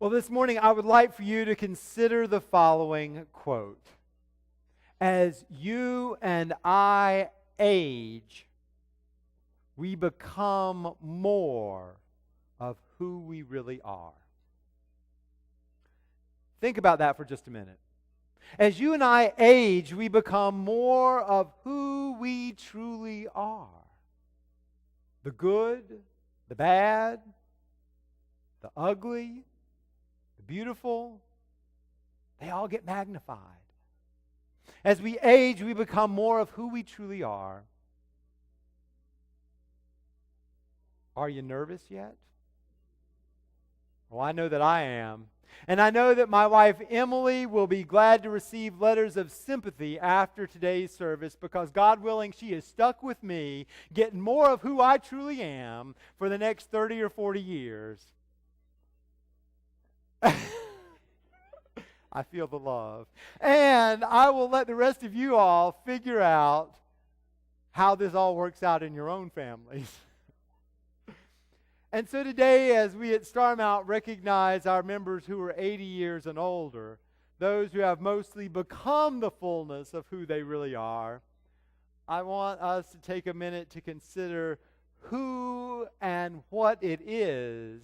Well, this morning I would like for you to consider the following quote. As you and I age, we become more of who we really are. Think about that for just a minute. As you and I age, we become more of who we truly are. The good, the bad, the ugly, the beautiful, they all get magnified. As we age, we become more of who we truly are. Are you nervous yet? Well, I know that I am. And I know that my wife Emily will be glad to receive letters of sympathy after today's service because, God willing, she is stuck with me, getting more of who I truly am for the next 30 or 40 years. I feel the love. And I will let the rest of you all figure out how this all works out in your own families. And so today, as we at Starmount recognize our members who are 80 years and older, those who have mostly become the fullness of who they really are, I want us to take a minute to consider who and what it is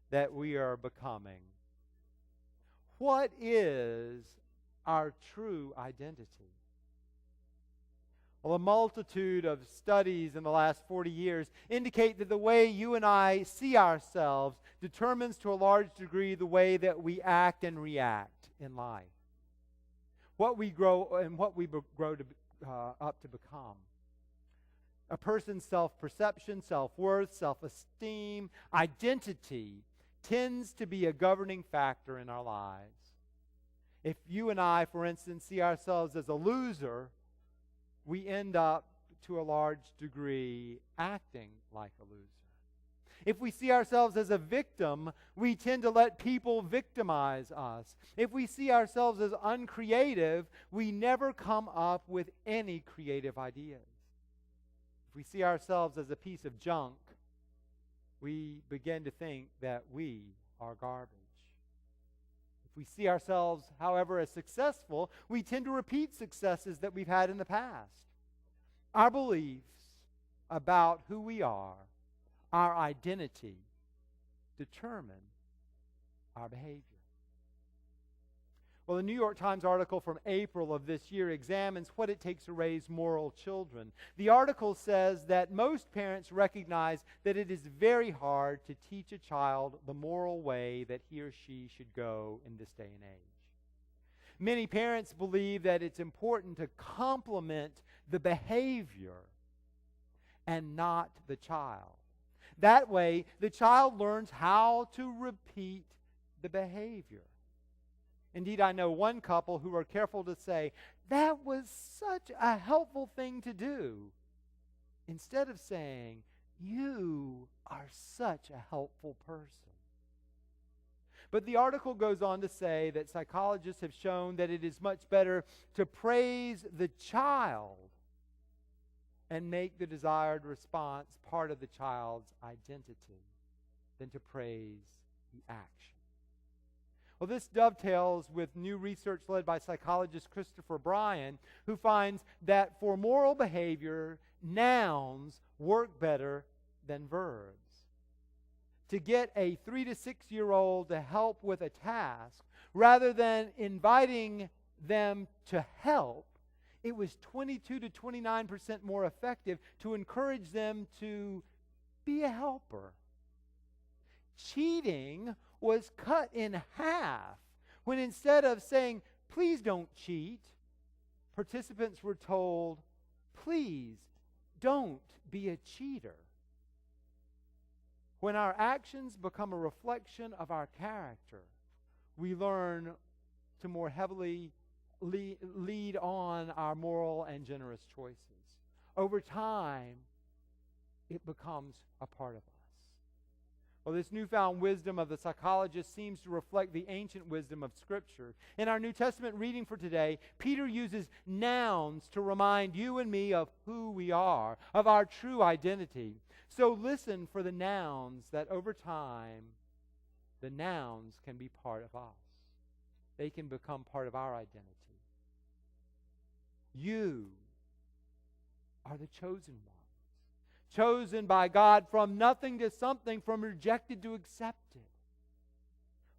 that we are becoming. What is our true identity? Well, a multitude of studies in the last 40 years indicate that the way you and I see ourselves determines to a large degree the way that we act and react in life. What we grow and what we grow up to become. A person's self-perception, self-worth, self-esteem, identity tends to be a governing factor in our lives. If you and I, for instance, see ourselves as a loser, we end up, to a large degree, acting like a loser. If we see ourselves as a victim, we tend to let people victimize us. If we see ourselves as uncreative, we never come up with any creative ideas. If we see ourselves as a piece of junk, we begin to think that we are garbage. If we see ourselves, however, as successful, we tend to repeat successes that we've had in the past. Our beliefs about who we are, our identity, determine our behavior. Well, the New York Times article from April of this year examines what it takes to raise moral children. The article says that most parents recognize that it is very hard to teach a child the moral way that he or she should go in this day and age. Many parents believe that it's important to complement the behavior and not the child. That way, the child learns how to repeat the behavior. Indeed, I know one couple who are careful to say, that was such a helpful thing to do, instead of saying, you are such a helpful person. But the article goes on to say that psychologists have shown that it is much better to praise the child and make the desired response part of the child's identity than to praise the action. Well, this dovetails with new research led by psychologist Christopher Bryan, who finds that for moral behavior, nouns work better than verbs. To get a 3 to 6 year old to help with a task, rather than inviting them to help, it was 22 to 29% more effective to encourage them to be a helper. Cheating was cut in half when, instead of saying, please don't cheat, participants were told, please don't be a cheater. When our actions become a reflection of our character, we learn to more heavily lead on our moral and generous choices. Over time, it becomes a part of us. Well, this newfound wisdom of the psychologist seems to reflect the ancient wisdom of Scripture. In our New Testament reading for today, Peter uses nouns to remind you and me of who we are, of our true identity. So listen for the nouns that over time the nouns can be part of us. They can become part of our identity. You are the chosen ones, chosen by God from nothing to something, from rejected to accepted.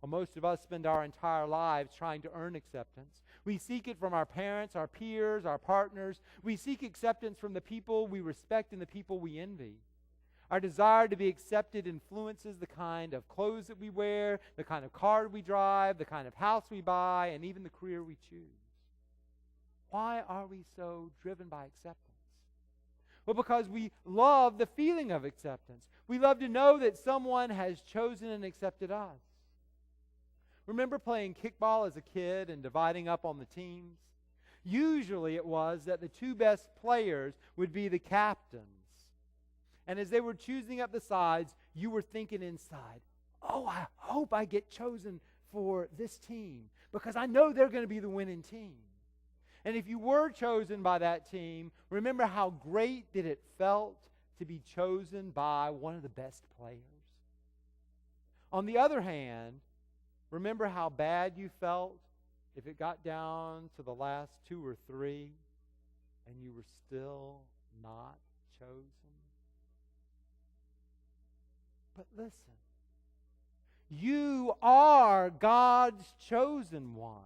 Well, most of us spend our entire lives trying to earn acceptance. We seek it from our parents, our peers, our partners. We seek acceptance from the people we respect and the people we envy. Our desire to be accepted influences the kind of clothes that we wear, the kind of car we drive, the kind of house we buy, and even the career we choose. Why are we so driven by acceptance? Well, because we love the feeling of acceptance. We love to know that someone has chosen and accepted us. Remember playing kickball as a kid and dividing up on the teams? Usually it was that the two best players would be the captains. And as they were choosing up the sides, you were thinking inside, oh, I hope I get chosen for this team because I know they're going to be the winning team. And if you were chosen by that team, remember how great that it felt to be chosen by one of the best players. On the other hand, remember how bad you felt if it got down to the last 2 or 3 and you were still not chosen? But listen, you are God's chosen ones.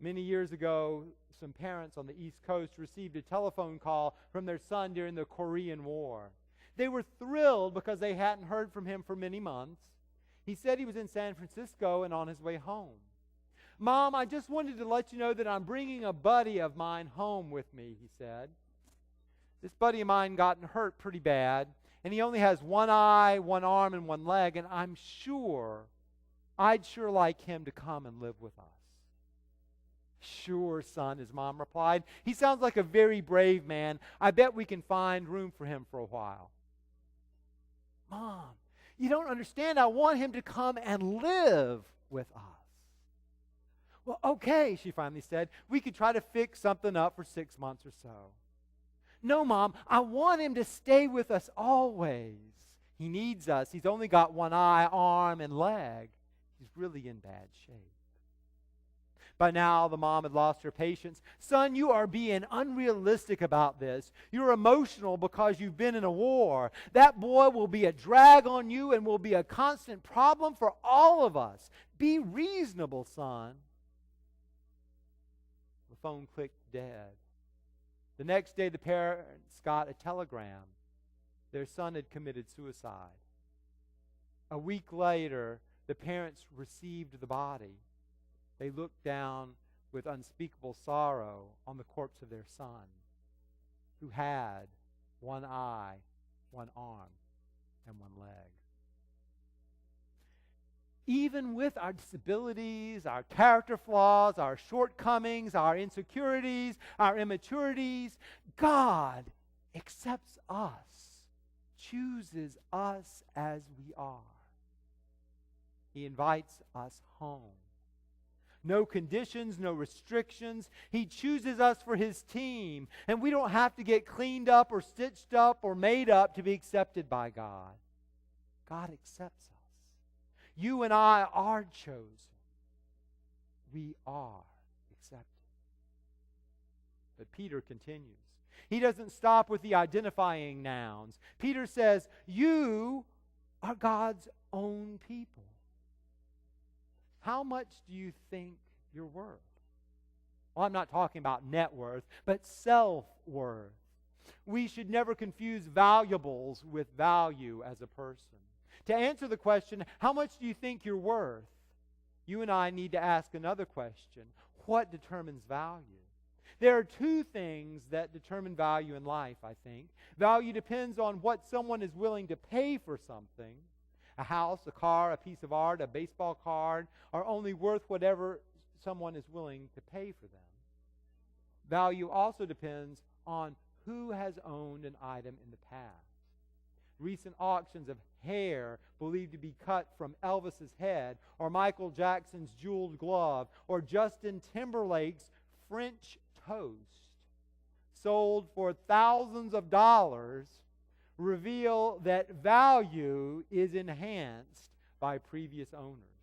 Many years ago, some parents on the East Coast received a telephone call from their son during the Korean War. They were thrilled because they hadn't heard from him for many months. He said he was in San Francisco and on his way home. Mom, I just wanted to let you know that I'm bringing a buddy of mine home with me, he said. This buddy of mine gotten hurt pretty bad, and he only has one eye, one arm, and one leg, and I'd sure like him to come and live with us. Sure, son, his mom replied. He sounds like a very brave man. I bet we can find room for him for a while. Mom, you don't understand. I want him to come and live with us. Well, okay, she finally said. We could try to fix something up for 6 months or so. No, Mom, I want him to stay with us always. He needs us. He's only got one eye, arm, and leg. He's really in bad shape. By now, the mom had lost her patience. Son, you are being unrealistic about this. You're emotional because you've been in a war. That boy will be a drag on you and will be a constant problem for all of us. Be reasonable, son. The phone clicked dead. The next day, the parents got a telegram. Their son had committed suicide. A week later, the parents received the body. They looked down with unspeakable sorrow on the corpse of their son, who had one eye, one arm, and one leg. Even with our disabilities, our character flaws, our shortcomings, our insecurities, our immaturities, God accepts us, chooses us as we are. He invites us home. No conditions, no restrictions. He chooses us for His team. And we don't have to get cleaned up or stitched up or made up to be accepted by God. God accepts us. You and I are chosen. We are accepted. But Peter continues. He doesn't stop with the identifying nouns. Peter says, you are God's own people. How much do you think you're worth? Well, I'm not talking about net worth, but self-worth. We should never confuse valuables with value as a person. To answer the question, how much do you think you're worth? You and I need to ask another question. What determines value? There are two things that determine value in life, I think. Value depends on what someone is willing to pay for something. A house, a car, a piece of art, a baseball card are only worth whatever someone is willing to pay for them. Value also depends on who has owned an item in the past. Recent auctions of hair believed to be cut from Elvis's head, or Michael Jackson's jeweled glove, or Justin Timberlake's French toast, sold for thousands of dollars, reveal that value is enhanced by previous owners.